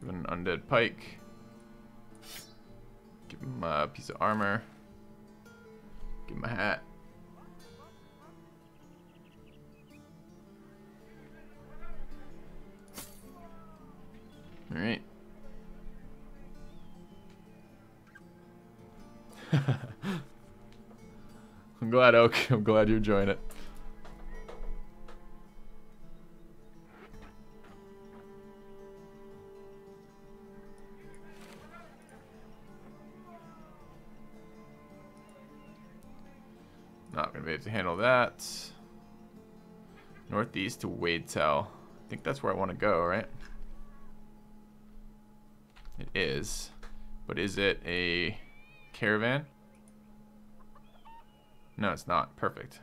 Give him an undead pike. Give him a piece of armor. Give him a hat. All right. I'm glad, Oak. I'm glad you're enjoying it. Not gonna be able to handle that. Northeast to Wadetow. I think that's where I want to go, right? It is. But is it a caravan? No, it's not. Perfect.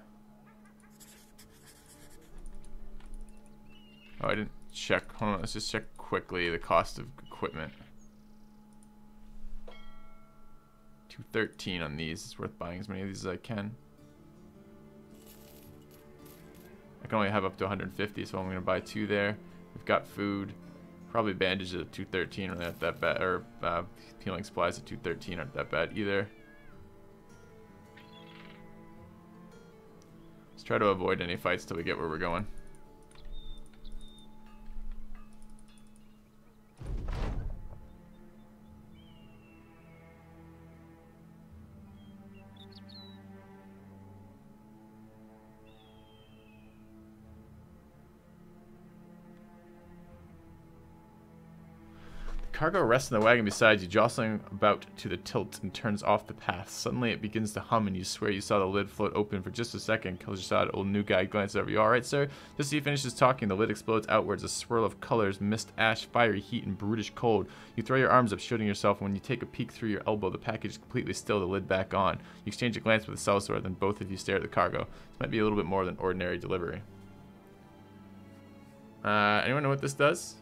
Oh, I didn't check. Hold on, let's just check quickly the cost of equipment. 213 on these. It's worth buying as many of these as I can. I can only have up to 150, so I'm going to buy 2 there. We've got food. Probably bandages at 213 really aren't that bad, or healing supplies at 213 aren't that bad either. Let's try to avoid any fights till we get where we're going. Cargo rests in the wagon beside you, jostling about to the tilt and turns off the path. Suddenly it begins to hum and you swear you saw the lid float open for just a second. Killshot, old new guy, glances over. You alright, sir? Just as he finishes talking, the lid explodes outwards, a swirl of colors, mist, ash, fiery heat, and brutish cold. You throw your arms up, shielding yourself, and when you take a peek through your elbow, the package is completely still, the lid back on. You exchange a glance with the sellsword, then both of you stare at the cargo. This might be a little bit more than ordinary delivery. Anyone know what this does?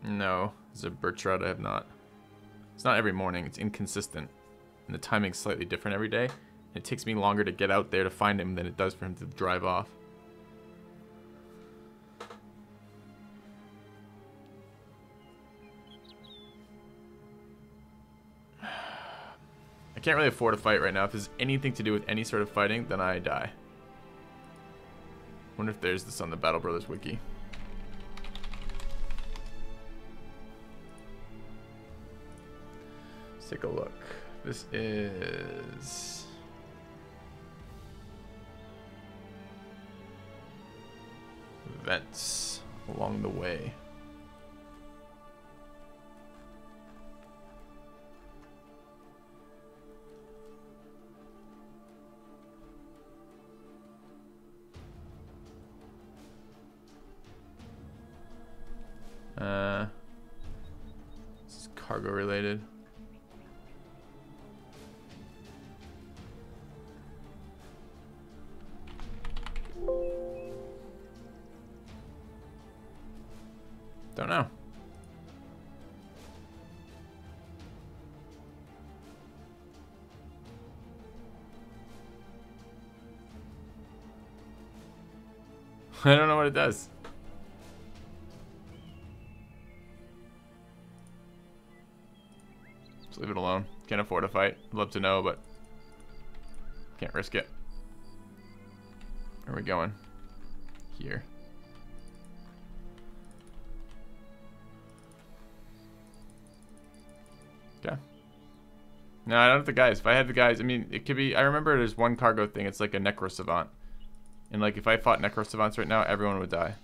No, it's a birch rod. I have not. It's not every morning. It's inconsistent. And the timing's slightly different every day. It takes me longer to get out there to find him than it does for him to drive off. I can't really afford a fight right now. If there's anything to do with any sort of fighting, then I die. Wonder if there's this on the Battle Brothers wiki. Take a look. This is events along the way. This is cargo related. Don't know. I don't know what it does. Just leave it alone. Can't afford a fight. I'd love to know, but can't risk it. Where are we going? Here. Okay. No, I don't have the guys. If I had the guys, I mean, it could be. I remember there's one cargo thing. It's like a necro savant, and like if I fought necro savants right now, everyone would die.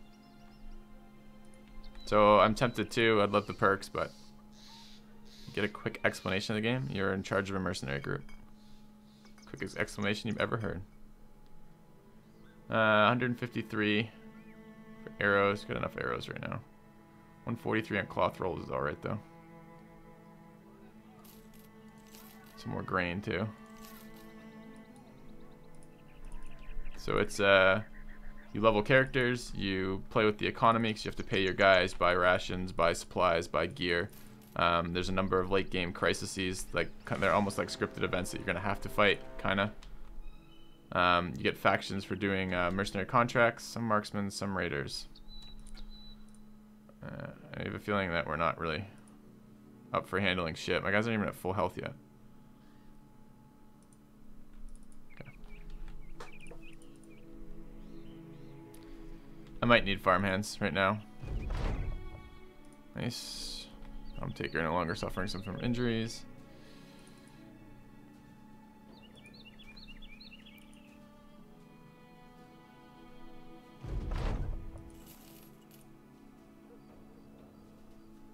So I'm tempted to. I'd love the perks, but get a quick explanation of the game. You're in charge of a mercenary group. Quickest explanation you've ever heard. 153 for arrows. Got enough arrows right now. 143 on cloth rolls is all right though. Some more grain too. So it's you level characters, you play with the economy because you have to pay your guys, buy rations, buy supplies, buy gear. There's a number of late game crises, like they're almost like scripted events that you're gonna have to fight, kinda. You get factions for doing mercenary contracts, some marksmen, some raiders. I have a feeling that we're not really up for handling shit. My guys aren't even at full health yet. Okay. I might need farmhands right now. Nice. Taker no longer suffering some from injuries.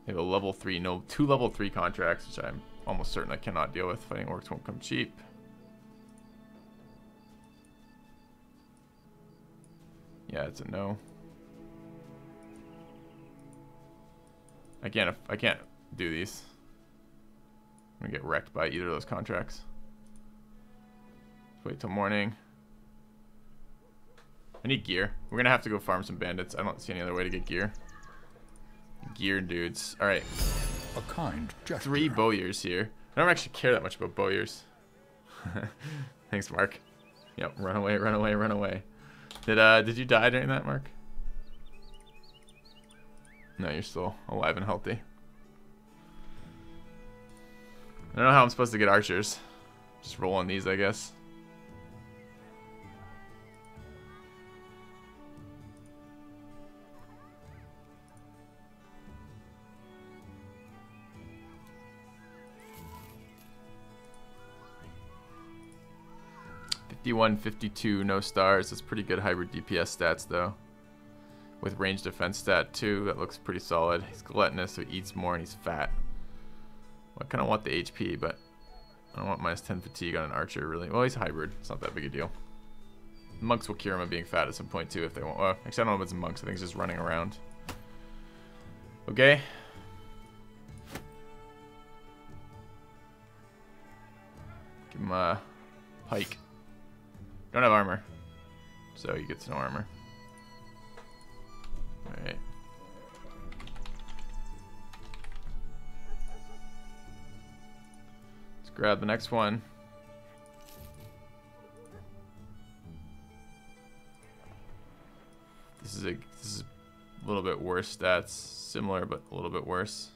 They have a level 3, no, 2 level 3 contracts, which I'm almost certain I cannot deal with. Fighting orcs won't come cheap. Yeah, it's a no. I can't do these. I'm gonna get wrecked by either of those contracts. Let's wait till morning. I need gear. We're gonna have to go farm some bandits. I don't see any other way to get gear. Gear dudes. Alright. A kind gesture. 3 bowyers here. I don't actually care that much about bowyers. Thanks, Mark. Yep, run away, run away, run away. Did you die during that, Mark? No, you're still alive and healthy. I don't know how I'm supposed to get archers. Just roll on these, I guess. $51, $52, no stars. That's pretty good hybrid DPS stats, though. With range defense stat, too. That looks pretty solid. He's gluttonous, so he eats more, and he's fat. Well, I kind of want the HP, but I don't want minus 10 fatigue on an archer, really. Well, he's hybrid. It's not that big a deal. Monks will cure him of being fat at some point, too, if they want. Well, actually, I don't know if it's monks. I think it's just running around. Okay. Give him a pike. Don't have armor, so he gets no armor. Alright. Let's grab the next one. This is a little bit worse stats. Similar, but a little bit worse.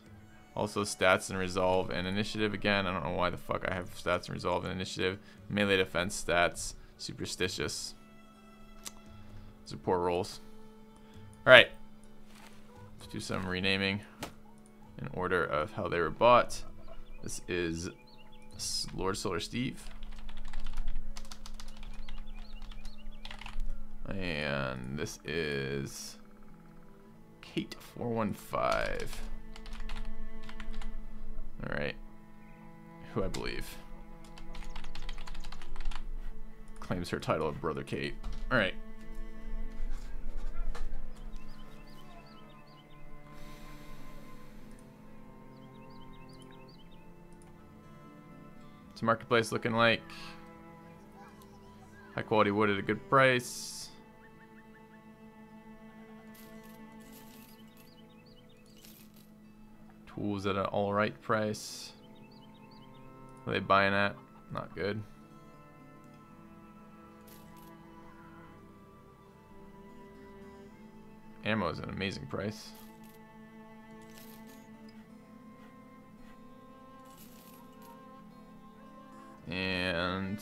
Also stats and resolve and initiative again. I don't know why the fuck I have stats and resolve and initiative. Melee defense stats. Superstitious. Those are poor rolls. Alright. Let's do some renaming in order of how they were bought. This is Lord Solar Steve. And this is Kate 415. Alright. Who I believe claims her title of Brother Kate. Alright. What's the marketplace looking like? High quality wood at a good price. Tools at an alright price. What are they buying at? Not good. Ammo is an amazing price. And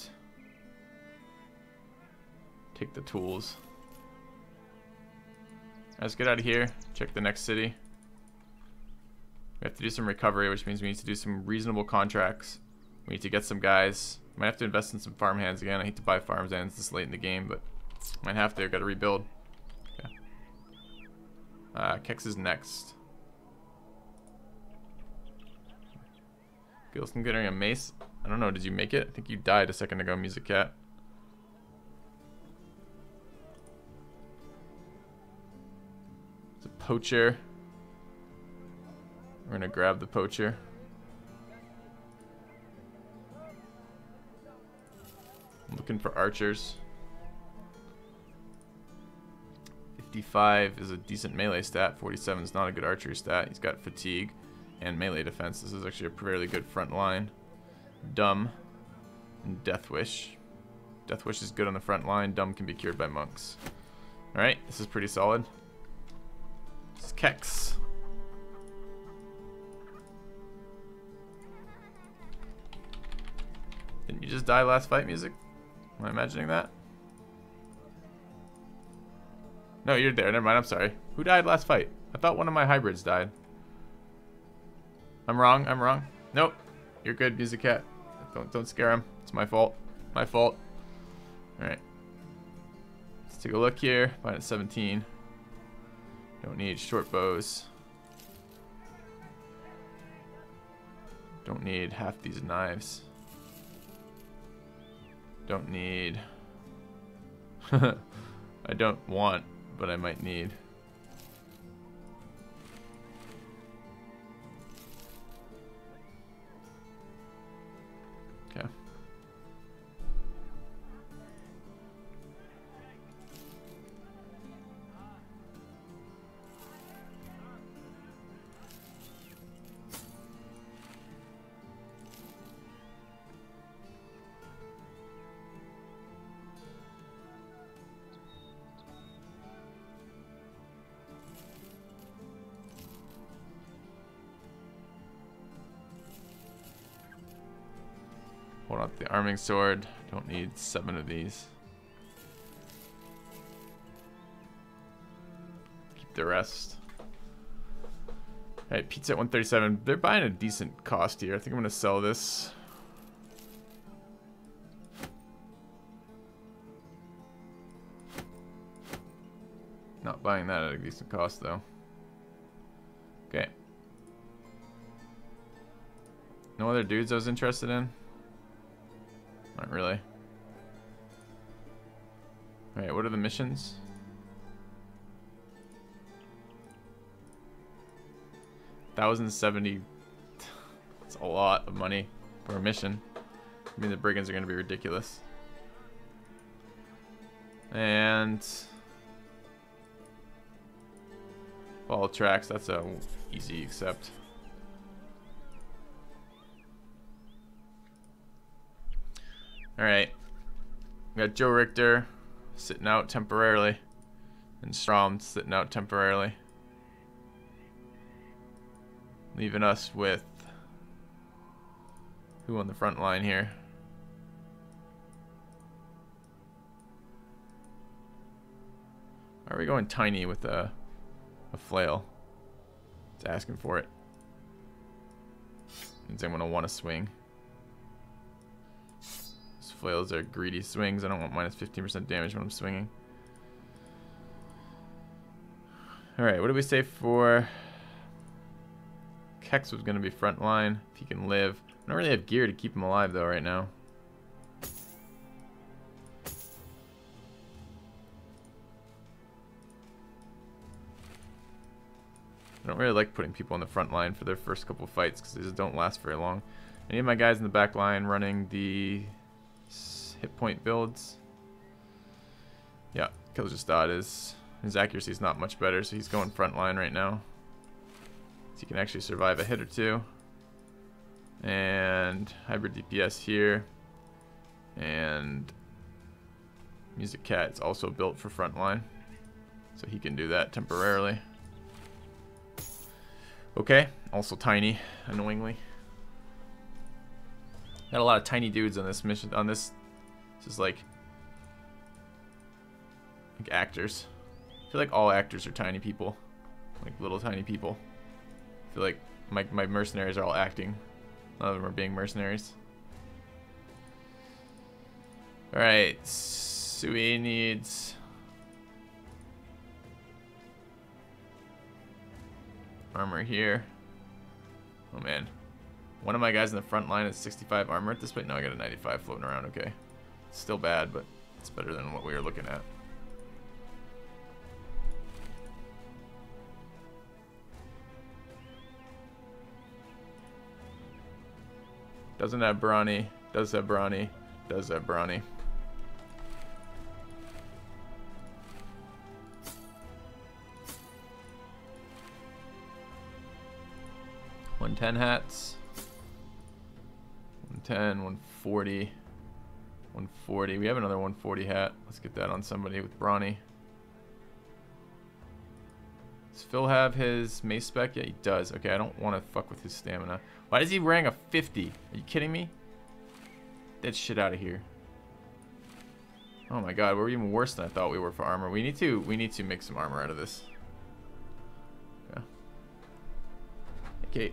take the tools. Let's get out of here. Check the next city. We have to do some recovery, which means we need to do some reasonable contracts. We need to get some guys. Might have to invest in some farmhands again. I hate to buy farmhands this late in the game, but might have to. Got to rebuild. Kex is next. Gilson getting a mace. I don't know, did you make it? I think you died a second ago, Music Cat. It's a poacher. We're gonna grab the poacher. I'm looking for archers. 55 is a decent melee stat. 47 is not a good archery stat. He's got fatigue and melee defense. This is actually a fairly good front line. Dumb and Death Wish. Death Wish is good on the front line. Dumb can be cured by monks. Alright, this is pretty solid. This is Kex. Didn't you just die last fight, music? Am I imagining that? No, you're there. Never mind. I'm sorry. Who died last fight? I thought one of my hybrids died. I'm wrong. I'm wrong. Nope. You're good, Music Cat. Don't scare him. It's my fault. My fault. Alright. Let's take a look here. Mine at 17. Don't need short bows. Don't need half these knives. Don't need... I don't want, but I might need. Okay. Hold on, the arming sword. Don't need 7 of these. Keep the rest. Alright, pizza at 137. They're buying a decent cost here. I think I'm gonna sell this. Not buying that at a decent cost though. Okay. No other dudes I was interested in? Not really. Alright, what are the missions? 1,070. That's a lot of money for a mission. I mean, the brigands are going to be ridiculous. And follow tracks. That's a easy accept. Alright. We got Joe Richter sitting out temporarily. And Strom sitting out temporarily. Leaving us with who on the front line here? Are we going tiny with a flail? It's asking for it. Means I'm gonna want to swing. Flails are greedy swings. I don't want minus 15% damage when I'm swinging. Alright, what do we say for... Kex was going to be front line, if he can live. I don't really have gear to keep him alive, though, right now. I don't really like putting people on the front line for their first couple fights, because they just don't last very long. Any of my guys in the back line running the... hit point builds. Yeah, Killajustad is... his accuracy is not much better, so he's going front line right now. So he can actually survive a hit or two. And hybrid DPS here. And Music Cat is also built for front line. So he can do that temporarily. Okay, also tiny, annoyingly. Got a lot of tiny dudes on this mission, on this. This is like actors. I feel like all actors are tiny people. Like little tiny people. I feel like my mercenaries are all acting. None of them are being mercenaries. Alright, Sui needs... armor here. Oh man. One of my guys in the front line is 65 armor at this point. No, I got a 95 floating around. Okay. It's still bad, but it's better than what we were looking at. Doesn't have brawny. Does have brawny. Does have brawny. $110 hats. 110, 140. 140. We have another 140 hat. Let's get that on somebody with brawny. Does Phil have his mace spec? Yeah, he does. Okay, I don't want to fuck with his stamina. Why is he wearing a 50? Are you kidding me? That shit out of here. Oh my god, we're even worse than I thought we were for armor. We need to make some armor out of this. Yeah. Okay.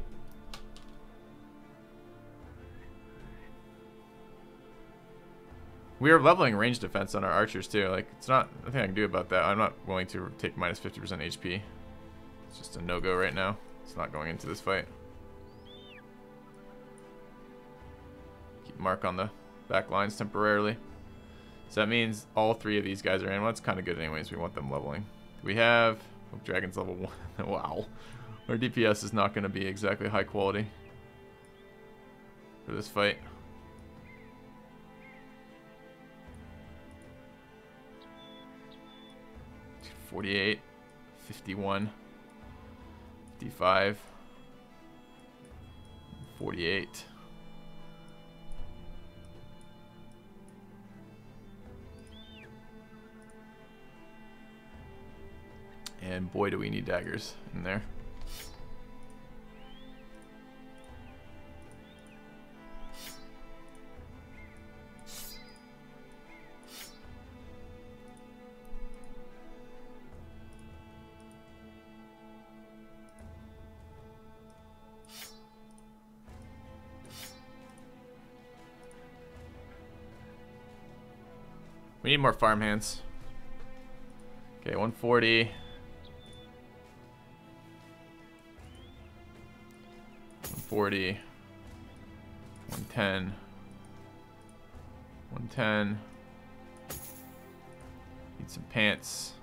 We are leveling range defense on our archers too. Like, it's not nothing I can do about that. I'm not willing to take minus 50% HP. It's just a no-go right now. It's not going into this fight. Keep Mark on the back lines temporarily. So that means all three of these guys are in. Well, that's kind of good anyways. We want them leveling. We have... Oh, Dragon's level 1. Wow. Our DPS is not going to be exactly high quality for this fight. $48, 51, 55, 48. And boy, do we need daggers in there. We need more farm hands. Okay, 140. 140. 110. 110. Need some pants.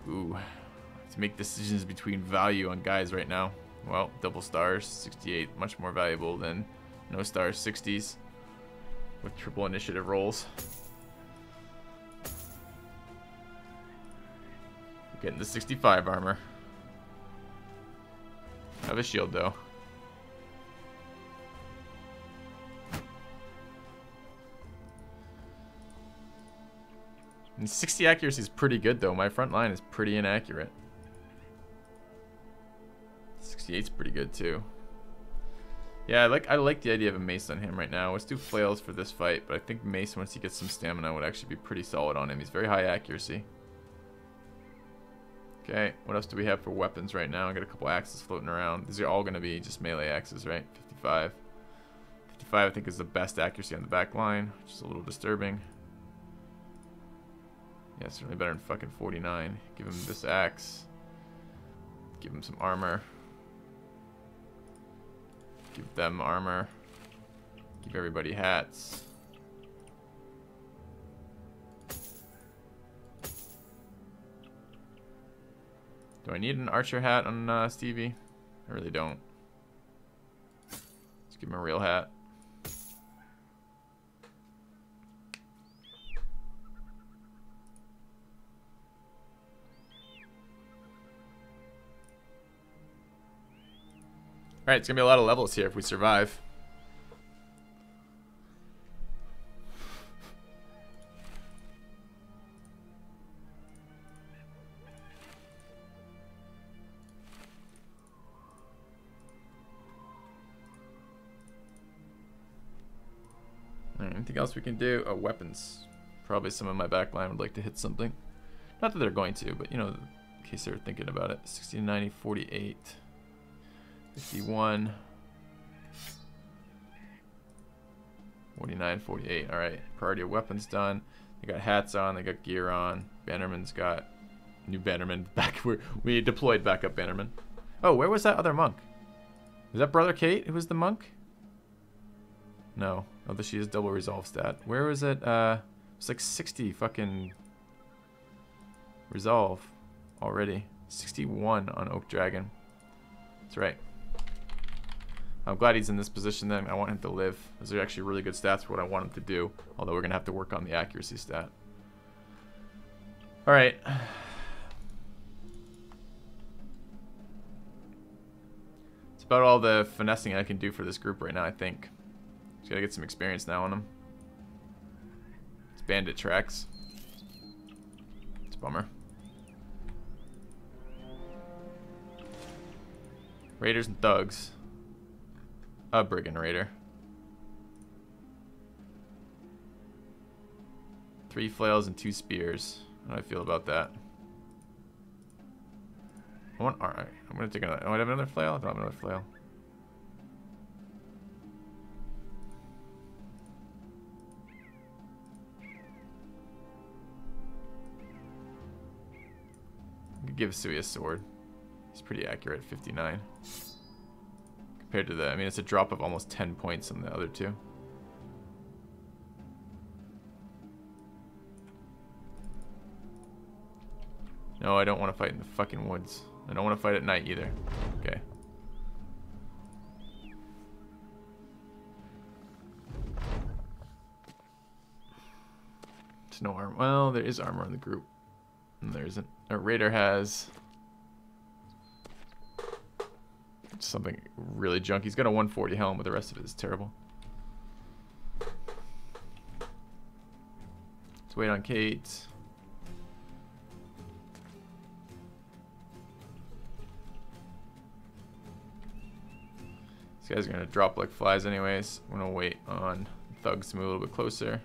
Ooh. To make decisions between value on guys right now. Well, double stars, 68. Much more valuable than no stars, 60s. With triple initiative rolls. Getting the 65 armor. Have a shield though. And 60 accuracy is pretty good though. My front line is pretty inaccurate. 68 is pretty good too. Yeah, I like the idea of a mace on him right now. Let's do flails for this fight, but I think mace once he gets some stamina would actually be pretty solid on him. He's very high accuracy. Okay, what else do we have for weapons right now? I got a couple axes floating around. These are all going to be just melee axes, right? 55. 55 I think is the best accuracy on the back line, which is a little disturbing. Yeah, certainly better than fucking 49. Give him this axe. Give him some armor. Give them armor. Give everybody hats. Do I need an archer hat on Stevie? I really don't. Let's give him a real hat. Alright, it's gonna be a lot of levels here if we survive. Anything else we can do? Oh, weapons. Probably some of my backline would like to hit something. Not that they're going to, but you know, in case they're thinking about it. 60, 90, 48, 51, 49, 48. All right, priority of weapons done. They got hats on. They got gear on. Bannerman's got new Bannerman back. We deployed backup Bannerman. Oh, where was that other monk? Was that Brother Kate who was the monk? No. Oh, she has double resolve stat. Where was it? It's like 60 fucking resolve already. 61 on Oak Dragon. That's right. I'm glad he's in this position then. I want him to live. Those are actually really good stats for what I want him to do. Although we're going to have to work on the accuracy stat. Alright. It's about all the finessing I can do for this group right now, I think. Just gotta get some experience now on them. bandit tracks. It's a bummer. Raiders and thugs. A brigand raider. 3 flails and 2 spears. How do I feel about that? Alright, I'm gonna take another. Oh, I have another flail? I don't have another flail. I could give Sui a sword. He's pretty accurate, 59. Compared to the, I mean, it's a drop of almost 10 points on the other two. No, I don't want to fight in the fucking woods. I don't want to fight at night either. Okay. There's no armor. Well, there is armor in the group. And there isn't. Our raider has something really junk. He's got a 140 helm, but the rest of it is terrible. Let's wait on Kate. These guys are going to drop like flies anyways. I'm going to wait on thugs to move a little bit closer.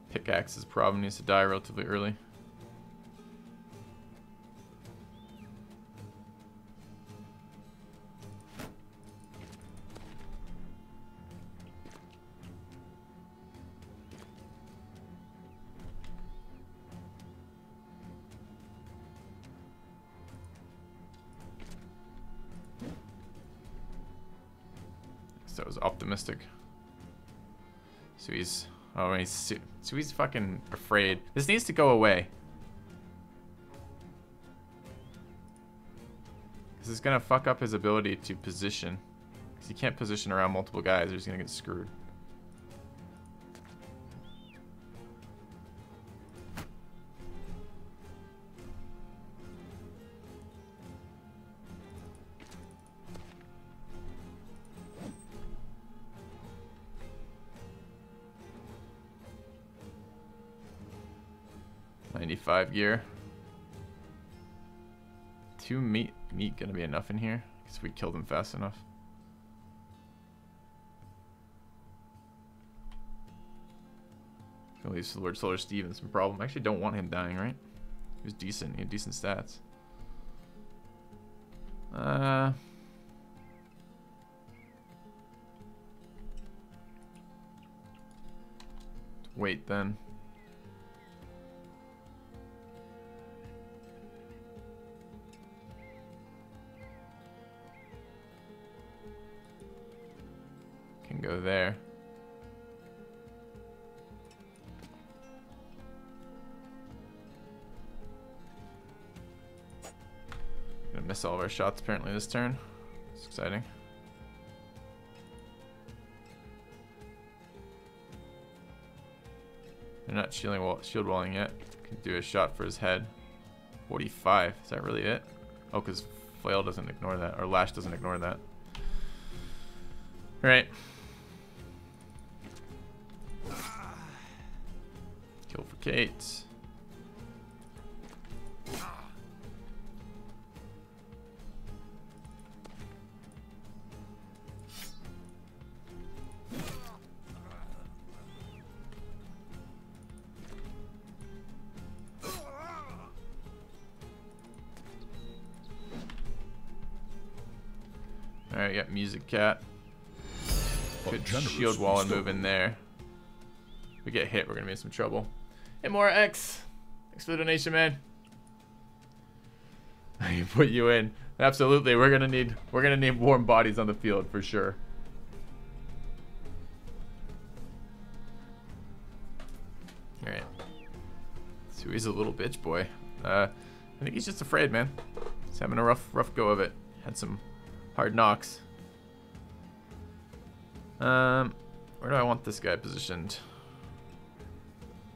Pickaxe's problem needs to die relatively early. So I was optimistic. So he's... Oh, he's fucking afraid. This needs to go away. This is gonna fuck up his ability to position. Because he can't position around multiple guys, or he's gonna get screwed. Gear. 2 meat gonna be enough in here? Because we killed him fast enough. Gonna leave Lord Solar Steve in some problem. I actually don't want him dying, right? He was decent. He had decent stats. Wait then. Can go there. Gonna miss all of our shots apparently this turn. It's exciting. They're not shield walling yet. Can do a shot for his head. 45. Is that really it? Oh, because flail doesn't ignore that, or lash doesn't ignore that. All right. Kill for Kate. All right, got Music Cat. Good shield wall and move in there. If we get hit, we're gonna be in some trouble. Hey, more X. Thanks for the donation, man. I put you in. Absolutely, we're gonna need warm bodies on the field for sure. All right. So he's a little bitch boy. I think he's just afraid, man. He's having a rough go of it. Had some hard knocks. Where do I want this guy positioned?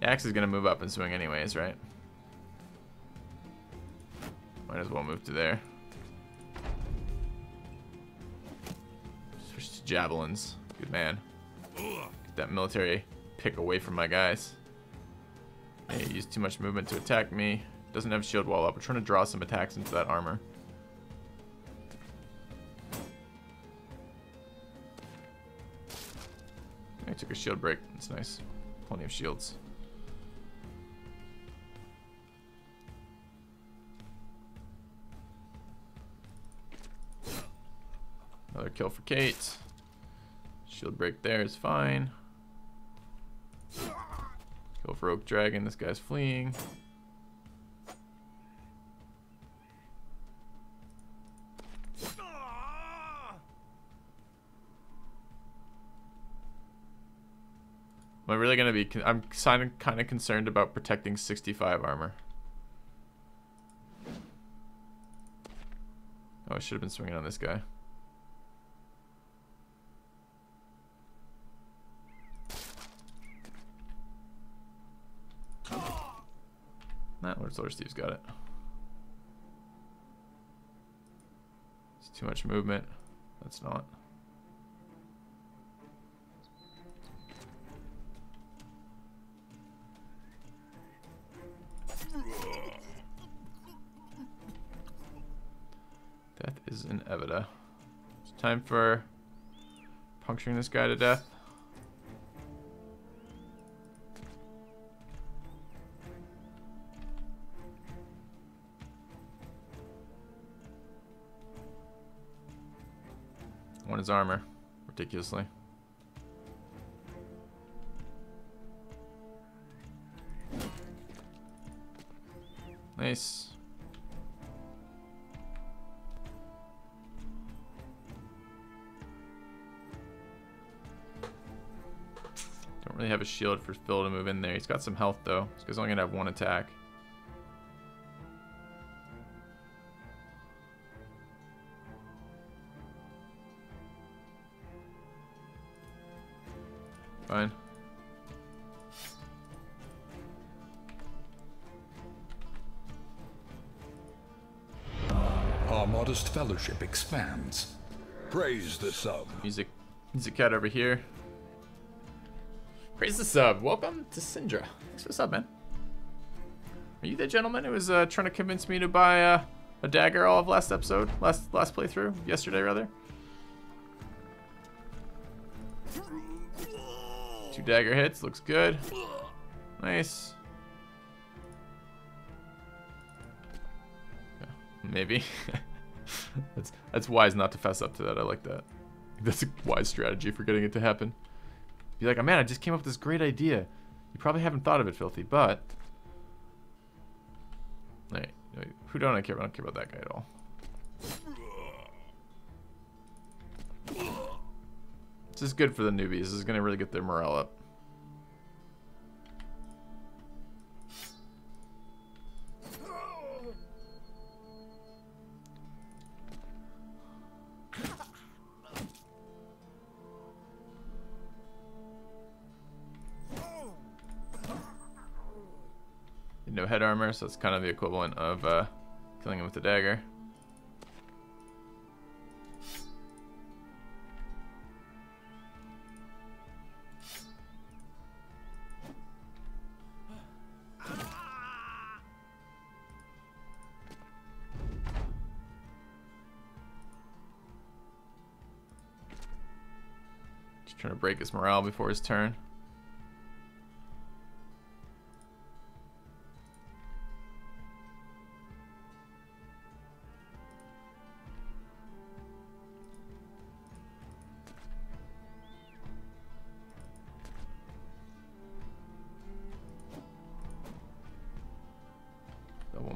The axe is gonna move up and swing anyways, right? Might as well move to there. Switch to javelins. Good man. Get that military pick away from my guys. He used too much movement to attack me. Doesn't have shield wall up. We're trying to draw some attacks into that armor. I took a shield break. That's nice. Plenty of shields. Another kill for Kate. Shield break there is fine. Kill for Oak Dragon. This guy's fleeing. Am I really gonna be? I'm kind of concerned about protecting 65 armor. Oh, I should have been swinging on this guy. Nah, Lord Solar Steve's got it. It's too much movement. That's not. Death is inevitable. It's time for puncturing this guy to death. On his armor, ridiculously. Nice. Don't really have a shield for Phil to move in there. He's got some health though. This guy's only gonna have one attack. Fine. Our modest fellowship expands. Praise the sub. Music cat over here. Praise the sub. Welcome to Syndra. Thanks for the sub, man. Are you the gentleman who was trying to convince me to buy a dagger all of last episode? Last playthrough? Yesterday, rather? 2 dagger hits. Looks good. Nice. Yeah, maybe. That's wise not to fess up to that. I like that. That's a wise strategy for getting it to happen. Be like, oh man, I just came up with this great idea. You probably haven't thought of it, Filthy, but... Wait, who don't I care about? I don't care about that guy at all. This is good for the newbies. This is going to really get their morale up. No head armor, so it's kind of the equivalent of killing him with the dagger. Just trying to break his morale before his turn.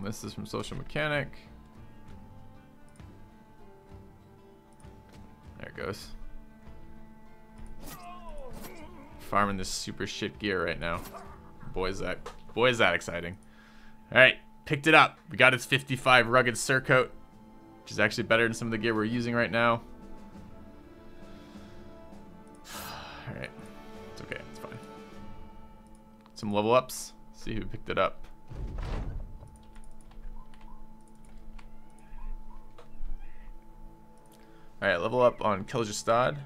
This is from Social Mechanic. There it goes. Farming this super shit gear right now. Boy is that exciting. Alright, picked it up. We got its 55 rugged surcoat, which is actually better than some of the gear we're using right now. Alright. It's okay, it's fine. Some level ups. See who picked it up. Alright, level up on Kyrgyzstan.